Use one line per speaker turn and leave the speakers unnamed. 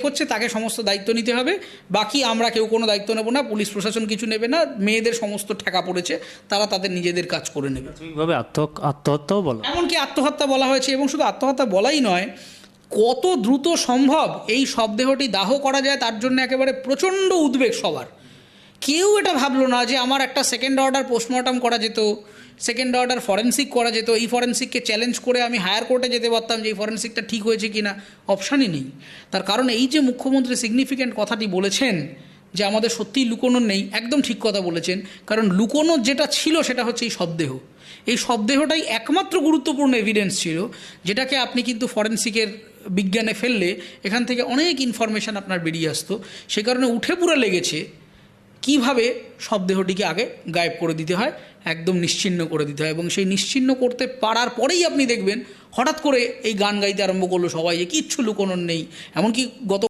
হচ্ছে তাকে সমস্ত দায়িত্ব নিতে হবে, বাকি আমরা কেউ কোনো দায়িত্ব নেব না, পুলিশ প্রশাসন কিছু নেবে না, মেয়েদের সমস্ত ঠেকা পড়েছে, তারা তাদের নিজেদের কাজ করে নেবে।
প্রাথমিকভাবে আত্মহত্যাও বলা,
এমনকি আত্মহত্যা বলা হয়েছে, এবং শুধু আত্মহত্যা বলাই নয়, কত দ্রুত সম্ভব এই শবদেহটি দাহ করা যায় তার জন্য একেবারে প্রচণ্ড উদ্বেগ সবার। কেউ এটা ভাবলো না যে আমার একটা সেকেন্ড অর্ডার পোস্টমর্টম করা যেত, সেকেন্ড অর্ডার ফরেন্সিক করা যেত, এই ফরেন্সিককে চ্যালেঞ্জ করে আমি হায়ার কোর্টে যেতে পারতাম যে এই ফরেন্সিকটা ঠিক হয়েছে কি না। অপশানই নেই। তার কারণ এই যে মুখ্যমন্ত্রী সিগনিফিক্যান্ট কথাটি বলেছেন যে আমাদের সত্যিই লুকোনোর নেই, একদম ঠিক কথা বলেছেন। কারণ লুকোনোর যেটা ছিল সেটা হচ্ছে এই শবদেহ। এই শবদেহটাই একমাত্র গুরুত্বপূর্ণ এভিডেন্স ছিল, যেটাকে আপনি কিন্তু ফরেন্সিকের বিজ্ঞানে ফেললে এখান থেকে অনেক ইনফরমেশান আপনার বেরিয়ে আসতো। সে কারণে উঠে পুরো লেগেছে কিভাবে শবদেহটিকে আগে গায়েব করে দিতে হয়, একদম নিশ্চিহ্ন করে দিতে হয়। এবং সেই নিশ্চিহ্ন করতে পারার পরেই আপনি দেখবেন হঠাৎ করে এই গান গাইতে আরম্ভ করলো সবাই যে কিচ্ছু লুকোনোর নেই। এমনকি গত